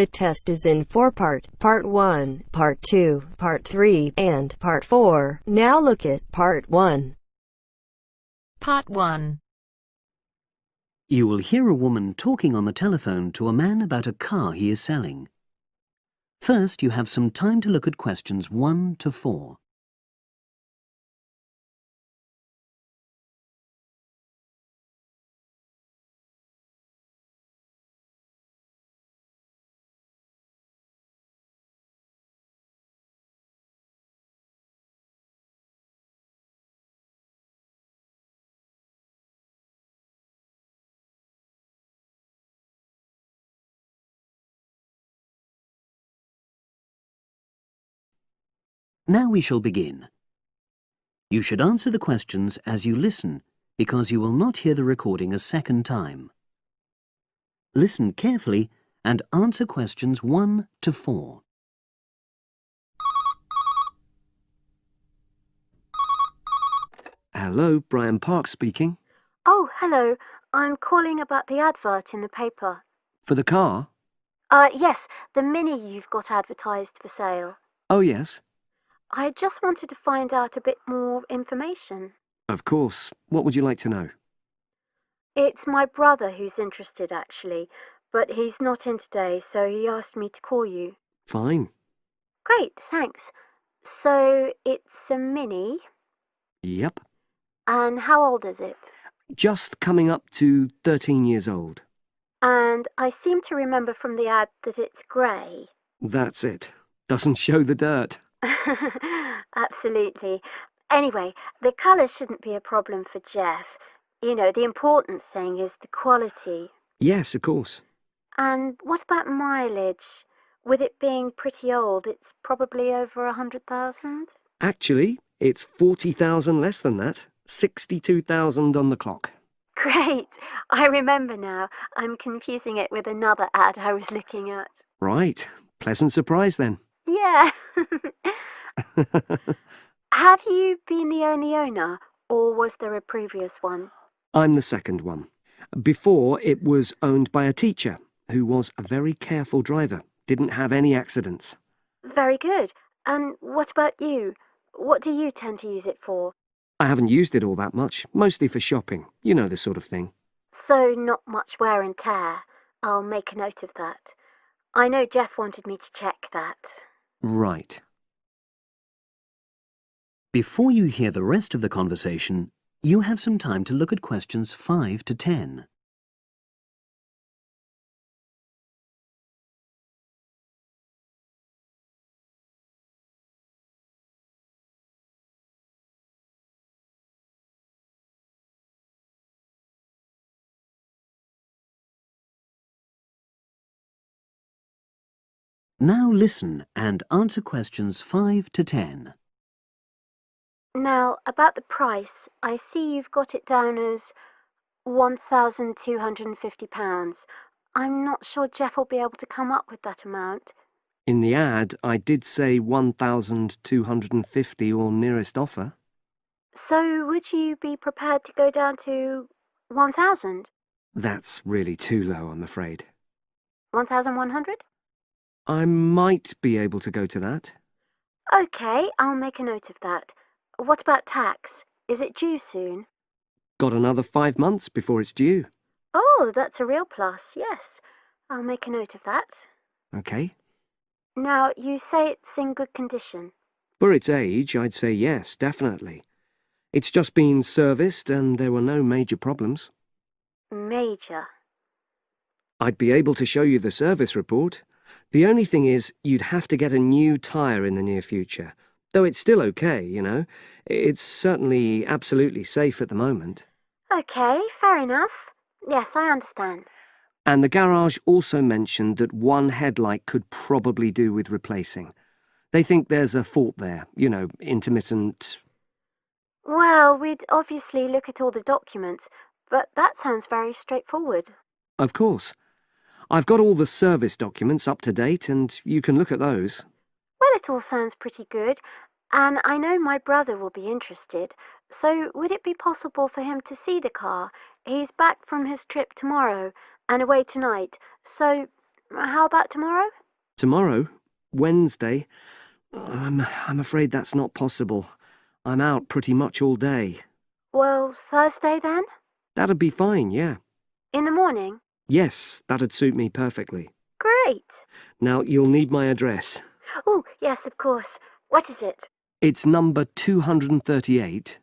The test is in 4 parts. Part 1, Part 2, Part 3, and Part 4. Now look at Part 1. Part 1. You will hear a woman talking on the telephone to a man about a car he is selling. First, you have some time to look at questions 1 to 4. Now we shall begin. You should answer the questions as you listen, because you will not hear the recording a second time. Listen carefully and answer questions 1 to 4. Hello, Brian Park speaking. Oh, hello. I'm calling about the advert in the paper. For the car? Yes, the Mini you've got advertised for sale. Oh, yes. I just wanted to find out a bit more information. Of course. What would you like to know? It's my brother who's interested, actually, but he's not in today, so he asked me to call you. Fine. Great, thanks. So, it's a Mini, Yep. and how old is it? Just coming up to 13 years old. And I seem to remember from the ad that it's grey. That's it. Doesn't show the dirt. Absolutely. Anyway, the colour shouldn't be a problem for Jeff. You know, the important thing is the quality. Yes, of course. And what about mileage? With it being pretty old, it's probably over 100,000? Actually, it's 40,000 less than that. 62,000 on the clock. Great! I remember now. I'm confusing it with another ad I was looking at. Right. Pleasant surprise then. Yeah. Have you been the only owner, or was there a previous one? I'm the second one. Before, it was owned by a teacher who was a very careful driver. Didn't have any accidents. Very good. And what about you? What do you tend to use it for? I haven't used it all that much, mostly for shopping. You know the sort of thing. So not much wear and tear. I'll make a note of that. I know Jeff wanted me to check that. Right. Before you hear the rest of the conversation, you have some time to look at questions 5 to 10. Now listen and answer questions 5 to 10. Now, about the price, I see you've got it down as £1,250. I'm not sure Jeff will be able to come up with that amount. In the ad, I did say 1,250 or nearest offer. So would you be prepared to go down to 1,000? That's really too low, I'm afraid. 1,100? I might be able to go to that. OK, I'll make a note of that. What about tax? Is it due soon? Got another 5 months before it's due. Oh, that's a real plus, yes. I'll make a note of that. OK. Now, you say it's in good condition. For its age, I'd say yes, definitely. It's just been serviced and there were no major problems. Major. I'd be able to show you the service report. The only thing is, you'd have to get a new tyre in the near future. Though it's still okay, you know. It's certainly absolutely safe at the moment. OK, fair enough. Yes, I understand. And the garage also mentioned that one headlight could probably do with replacing. They think there's a fault there, you know, intermittent. Well, we'd obviously look at all the documents, but that sounds very straightforward. Of course. I've got all the service documents up to date and you can look at those. Well, it all sounds pretty good, and I know my brother will be interested, so would it be possible for him to see the car? He's back from his trip tomorrow and away tonight, so How about tomorrow? Tomorrow? Wednesday? I'm afraid that's not possible. I'm out pretty much all day. Well, Thursday then? That'd be fine, yeah. In the morning? Yes, that'd suit me perfectly. Great. Now, you'll need my address. Oh, yes, of course. What is it? It's number 238,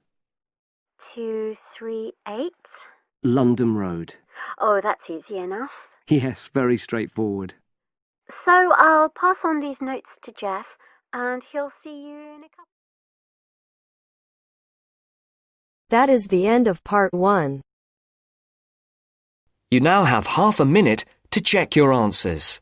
238? London Road. Oh, that's easy enough. Yes, very straightforward. So I'll pass on these notes to Jeff, and he'll see you in a couple. That is the end of part 1. You now have half a minute to check your answers.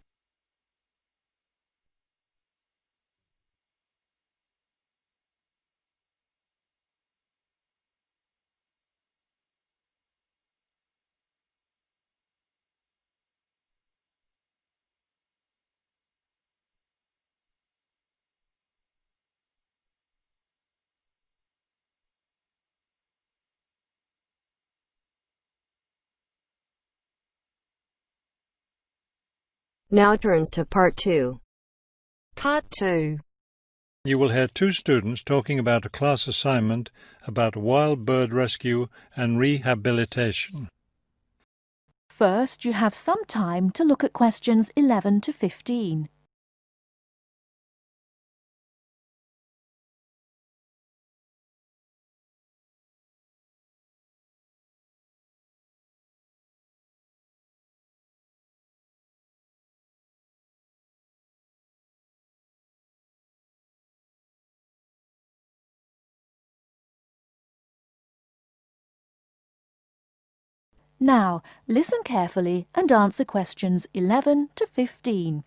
Now turns to part 2. Part 2. You will hear two students talking about a class assignment about wild bird rescue and rehabilitation. First, you have some time to look at questions 11 to 15. Now, listen carefully and answer questions 11 to 15.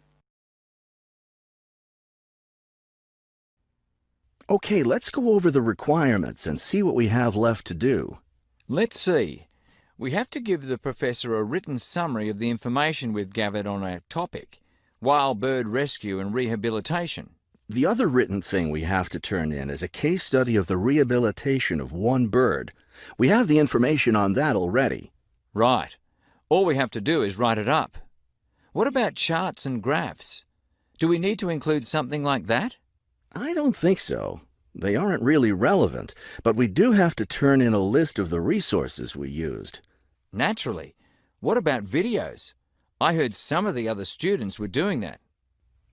Okay, let's go over the requirements and see what we have left to do. Let's see. We have to give the professor a written summary of the information we've gathered on our topic, wild bird rescue and rehabilitation. The other written thing we have to turn in is a case study of the rehabilitation of one bird. We have the information on that already. Right. All we have to do is write it up. What about charts and graphs? Do we need to include something like that? I don't think so. They aren't really relevant, but we do have to turn in a list of the resources we used. Naturally. What about videos? I heard some of the other students were doing that.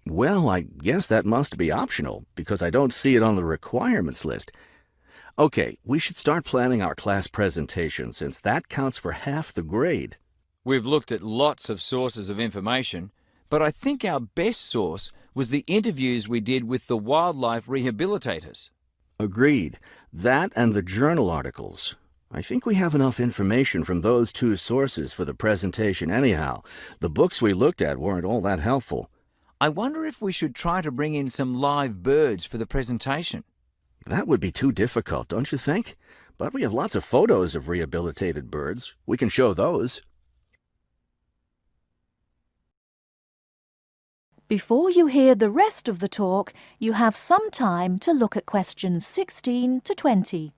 Well, I guess that must be optional, because I don't see it on the requirements list. Okay, we should start planning our class presentation, since that counts for half the grade. We've looked at lots of sources of information, but I think our best source was the interviews we did with the wildlife rehabilitators. Agreed. That and the journal articles. I think we have enough information from those two sources for the presentation anyhow. The books we looked at weren't all that helpful. I wonder if we should try to bring in some live birds for the presentation. That would be too difficult, don't you think? But we have lots of photos of rehabilitated birds. We can show those. Before you hear the rest of the talk, you have some time to look at questions 16 to 20.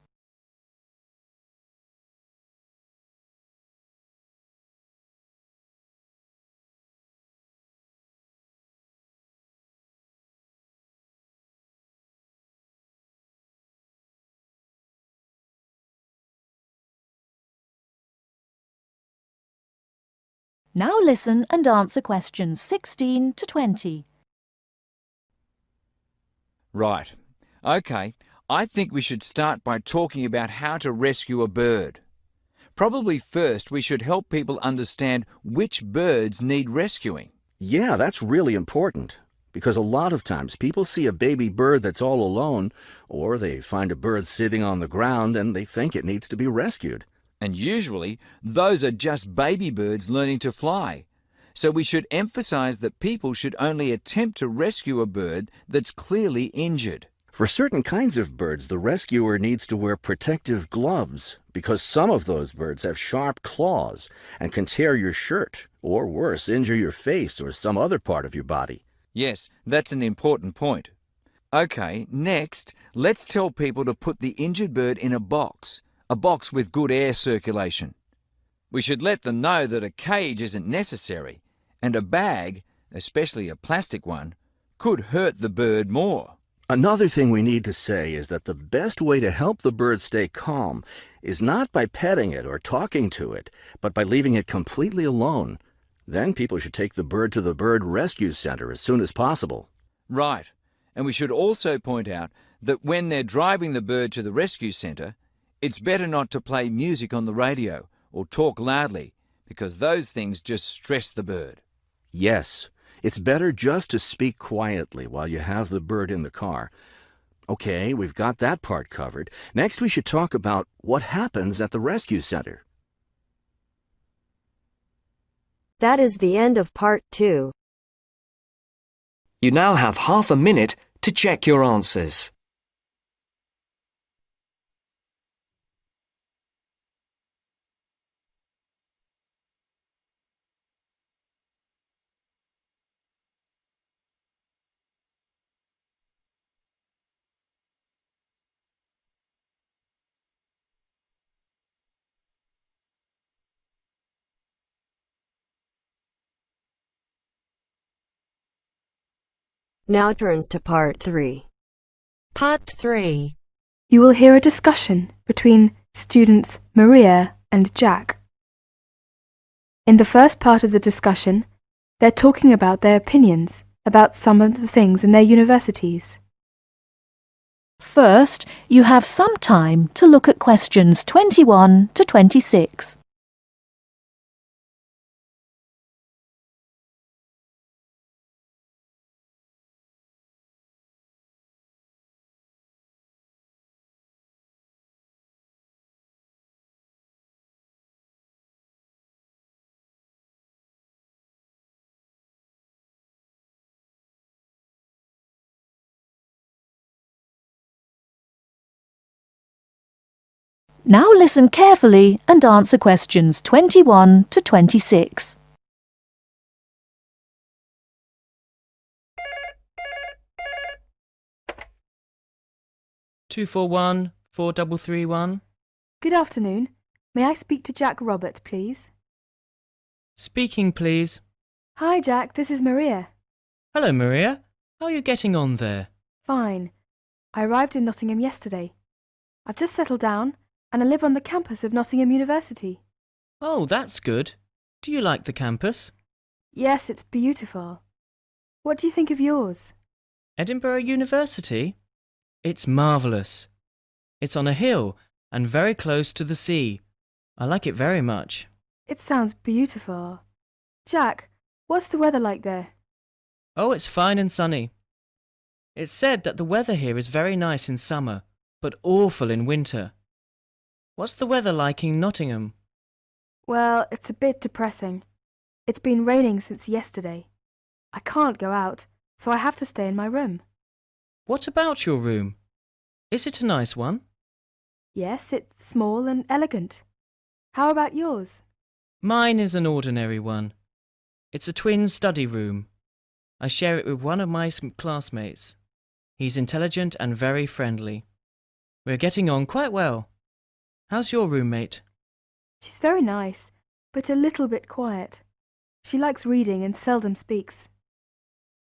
Now listen and answer questions 16 to 20. Right. Okay, I think we should start by talking about how to rescue a bird. Probably first we should help people understand which birds need rescuing. Yeah, that's really important. Because a lot of times people see a baby bird that's all alone, or they find a bird sitting on the ground and they think it needs to be rescued. And usually, those are just baby birds learning to fly. So we should emphasize that people should only attempt to rescue a bird that's clearly injured. For certain kinds of birds, the rescuer needs to wear protective gloves because some of those birds have sharp claws and can tear your shirt, or worse, injure your face or some other part of your body. Yes, that's an important point. Okay, next, let's tell people to put the injured bird in a box with good air circulation. We should let them know that a cage isn't necessary, and a bag, especially a plastic one, could hurt the bird more. Another thing we need to say is that the best way to help the bird stay calm is not by petting it or talking to it, but by leaving it completely alone. Then people should take the bird to the bird rescue center as soon as possible. Right. And we should also point out that when they're driving the bird to the rescue centre, it's better not to play music on the radio or talk loudly, because those things just stress the bird. Yes, it's better just to speak quietly while you have the bird in the car. Okay, we've got that part covered. Next, we should talk about what happens at the rescue center. That is the end of part 2. You now have half a minute to check your answers. Now turns to part 3. Part 3. You will hear a discussion between students Maria and Jack. In the first part of the discussion, they're talking about their opinions about some of the things in their universities. First, you have some time to look at questions 21 to 26. Now listen carefully and answer questions 21 to 26. Two four one 4331. Good afternoon. May I speak to Jack Robert, please? Speaking, please. Hi, Jack. This is Maria. Hello, Maria. How are you getting on there? Fine. I arrived in Nottingham yesterday. I've just settled down and I live on the campus of Nottingham University. Oh, that's good. Do you like the campus? Yes, it's beautiful. What do you think of yours? Edinburgh University? It's marvellous. It's on a hill and very close to the sea. I like it very much. It sounds beautiful. Jack, what's the weather like there? Oh, it's fine and sunny. It's said that the weather here is very nice in summer, but awful in winter. What's the weather like in Nottingham? Well, it's a bit depressing. It's been raining since yesterday. I can't go out, so I have to stay in my room. What about your room? Is it a nice one? Yes, it's small and elegant. How about yours? Mine is an ordinary one. It's a twin study room. I share it with one of my classmates. He's intelligent and very friendly. We're getting on quite well. How's your roommate? She's very nice, but a little bit quiet. She likes reading and seldom speaks.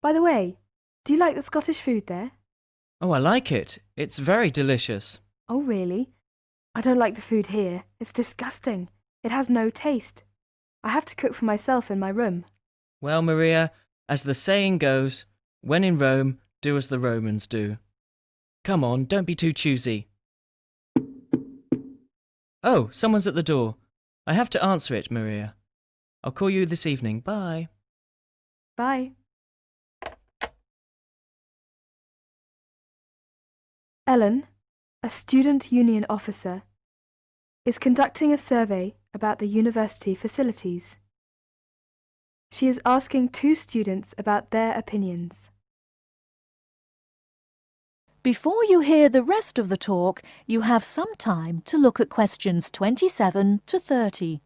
By the way, do you like the Scottish food there? Oh, I like it. It's very delicious. Oh, really? I don't like the food here. It's disgusting. It has no taste. I have to cook for myself in my room. Well, Maria, as the saying goes, when in Rome, do as the Romans do. Come on, don't be too choosy. Oh, someone's at the door. I have to answer it, Maria. I'll call you this evening. Bye. Bye. Ellen, a student union officer, is conducting a survey about the university facilities. She is asking 2 students about their opinions. Before you hear the rest of the talk, you have some time to look at questions 27 to 30.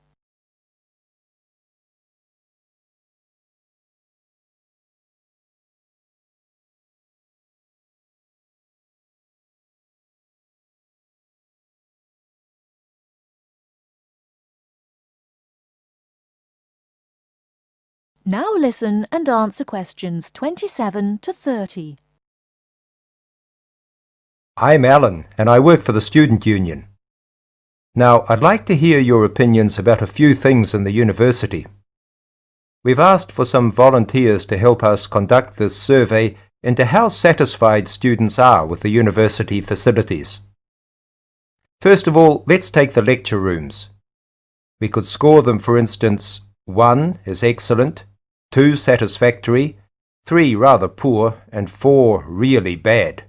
Now listen and answer questions 27 to 30. I'm Alan, and I work for the Student Union. Now, I'd like to hear your opinions about a few things in the university. We've asked for some volunteers to help us conduct this survey into how satisfied students are with the university facilities. First of all, let's take the lecture rooms. We could score them, for instance, 1 is excellent, 2 satisfactory, 3 rather poor, and 4 really bad.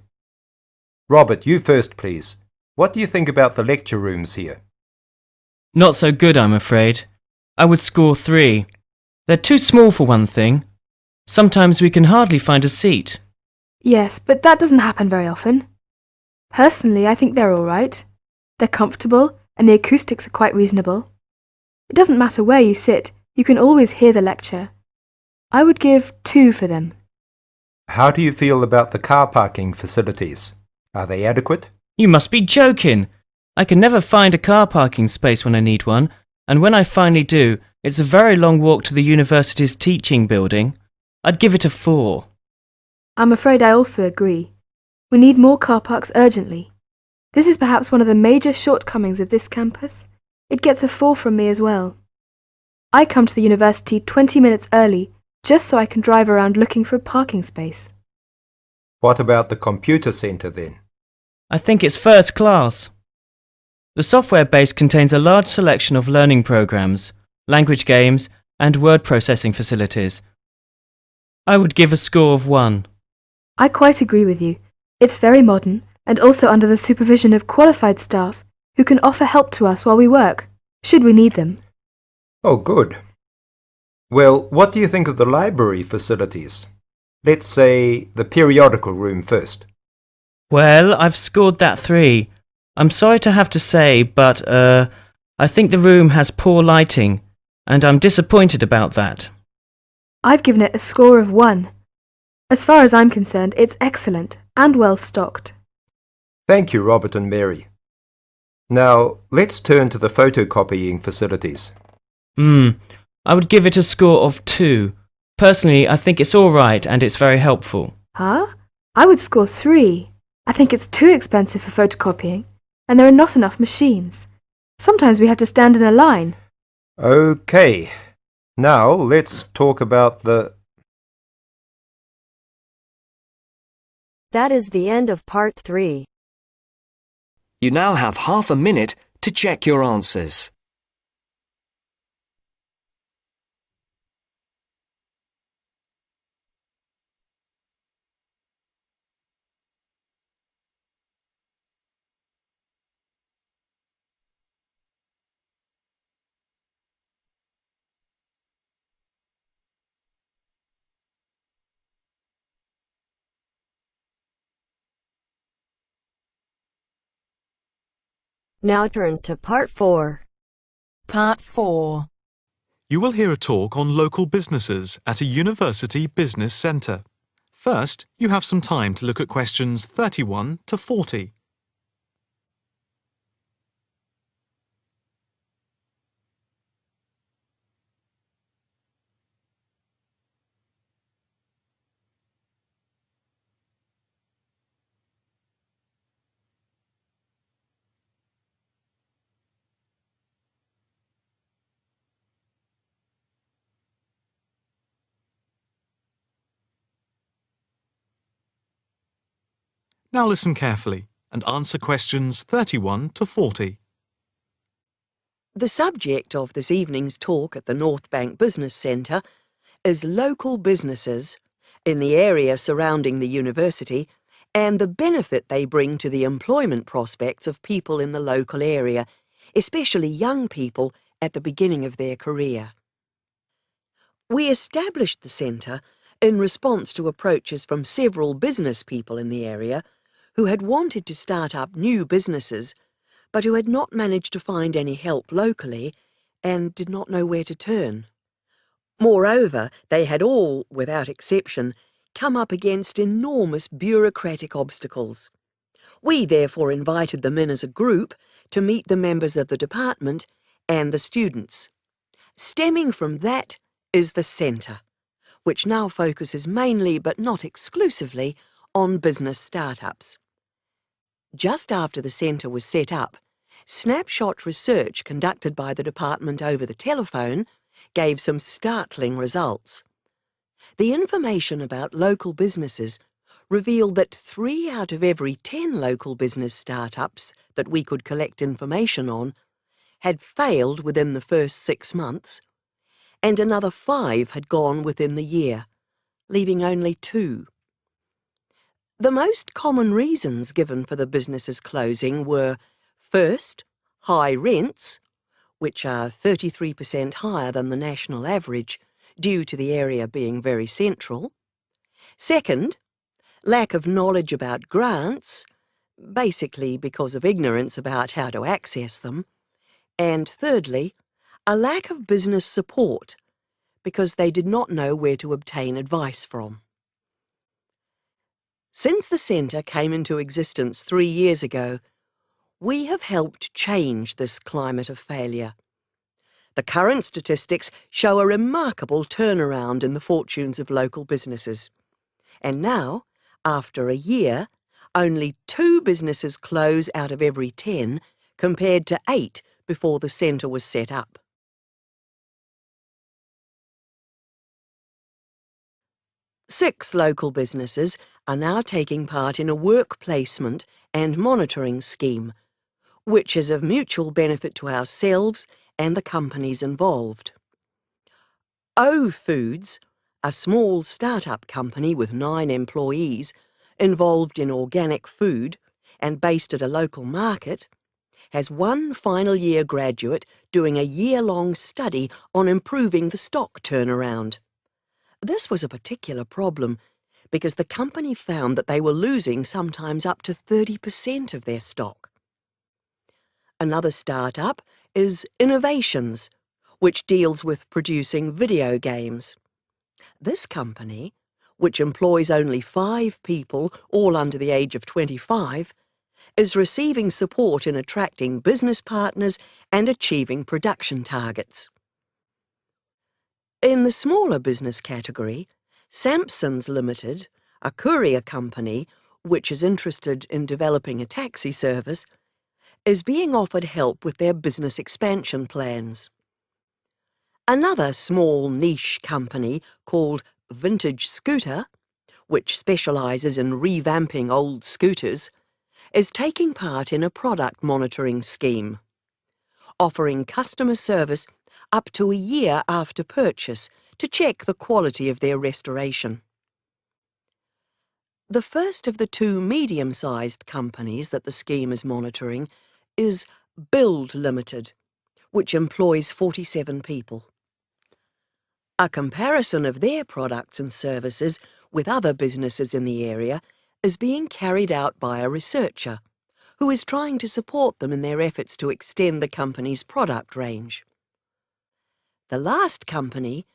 Robert, you first, please. What do you think about the lecture rooms here? Not so good, I'm afraid. I would score 3. They're too small for one thing. Sometimes we can hardly find a seat. Yes, but that doesn't happen very often. Personally, I think they're all right. They're comfortable, and the acoustics are quite reasonable. It doesn't matter where you sit, you can always hear the lecture. I would give 2 for them. How do you feel about the car parking facilities? Are they adequate? You must be joking! I can never find a car parking space when I need one, and when I finally do, it's a very long walk to the university's teaching building. I'd give it a 4. I'm afraid I also agree. We need more car parks urgently. This is perhaps one of the major shortcomings of this campus. It gets a 4 from me as well. I come to the university 20 minutes early just so I can drive around looking for a parking space. What about the computer centre then? I think it's first class. The software base contains a large selection of learning programs, language games, and word processing facilities. I would give a score of 1. I quite agree with you. It's very modern and also under the supervision of qualified staff who can offer help to us while we work, should we need them. Oh, good. Well, what do you think of the library facilities? Let's say the periodical room first. Well, I've scored that 3. I'm sorry to have to say, but, I think the room has poor lighting, and I'm disappointed about that. I've given it a score of 1. As far as I'm concerned, it's excellent and well stocked. Thank you, Robert and Mary. Now, let's turn to the photocopying facilities. I would give it a score of 2. Personally, I think it's all right and it's very helpful. Huh? I would score 3. I think it's too expensive for photocopying, and there are not enough machines. Sometimes we have to stand in a line. Okay. Now, let's talk about the... That is the end of part 3. You now have half a minute to check your answers. Now turns to part 4. Part 4. You will hear a talk on local businesses at a university business centre. First, you have some time to look at questions 31 to 40. Now listen carefully and answer questions 31 to 40. The subject of this evening's talk at the North Bank Business Centre is local businesses in the area surrounding the university and the benefit they bring to the employment prospects of people in the local area, especially young people at the beginning of their career. We established the centre in response to approaches from several business people in the area who had wanted to start up new businesses, but who had not managed to find any help locally and did not know where to turn. Moreover, they had all, without exception, come up against enormous bureaucratic obstacles. We therefore invited them in as a group to meet the members of the department and the students. Stemming from that is the centre. which now focuses mainly but not exclusively on business startups. Just after the centre was set up, snapshot research conducted by the department over the telephone gave some startling results. The information about local businesses revealed that 3 out of every 10 local business startups that we could collect information on had failed within the first 6 months, and another 5 had gone within the year, leaving only 2. The most common reasons given for the businesses closing were, first, high rents, which are 33% higher than the national average due to the area being very central. Second, lack of knowledge about grants, basically because of ignorance about how to access them. And thirdly, a lack of business support, because they did not know where to obtain advice from. Since the centre came into existence 3 years ago, we have helped change this climate of failure. The current statistics show a remarkable turnaround in the fortunes of local businesses. And now, after a year, only 2 businesses close out of every 10, compared to 8 before the centre was set up. Six local businesses are now taking part in a work placement and monitoring scheme, which is of mutual benefit to ourselves and the companies involved. O Foods, a small start-up company with 9 employees involved in organic food and based at a local market, has 1 final year graduate doing a year-long study on improving the stock turnaround. This was a particular problem because the company found that they were losing sometimes up to 30% of their stock. Another startup is Innovations, which deals with producing video games. This company, which employs only 5 people, all under the age of 25, is receiving support in attracting business partners and achieving production targets. In the smaller business category, Sampsons Limited, a courier company which is interested in developing a taxi service, is being offered help with their business expansion plans. Another small niche company called Vintage Scooter, which specialises in revamping old scooters, is taking part in a product monitoring scheme, offering customer service up to a year after purchase to check the quality of their restoration. The first of the 2 medium-sized companies that the scheme is monitoring is Build Limited, which employs 47 people. A comparison of their products and services with other businesses in the area is being carried out by a researcher who is trying to support them in their efforts to extend the company's product range. The last company,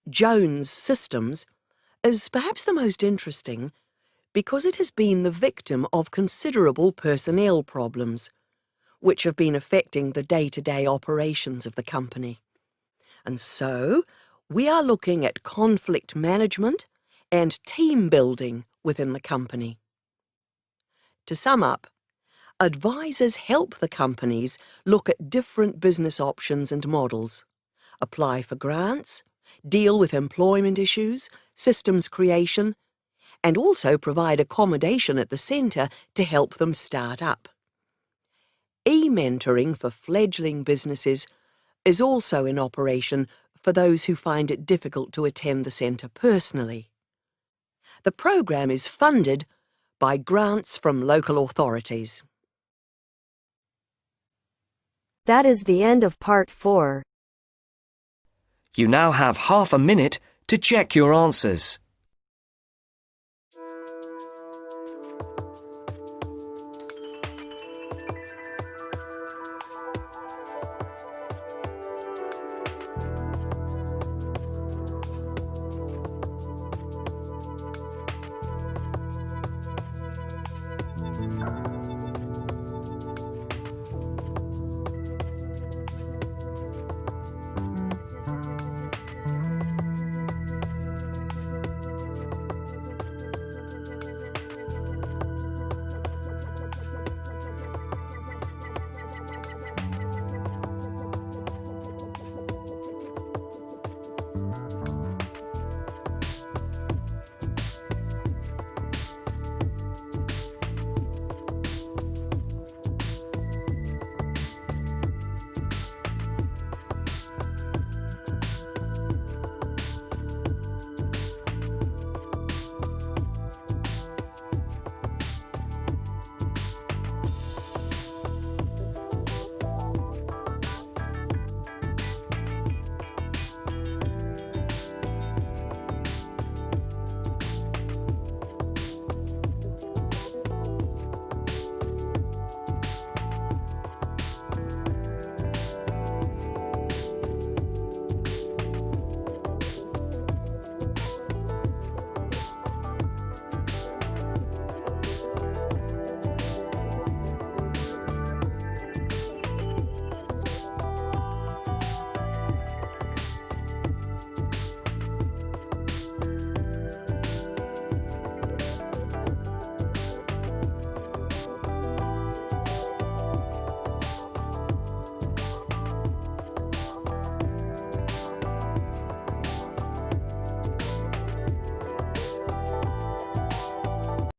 Jones Systems, is perhaps the most interesting because it has been the victim of considerable personnel problems, which have been affecting the day-to-day operations of the company. And so, we are looking at conflict management and team building within the company. To sum up, advisors help the companies look at different business options and models, apply for grants, deal with employment issues, systems creation, and also provide accommodation at the centre to help them start up. E-mentoring for fledgling businesses is also in operation for those who find it difficult to attend the centre personally. The programme is funded by grants from local authorities. That is the end of part 4. You now have half a minute to check your answers.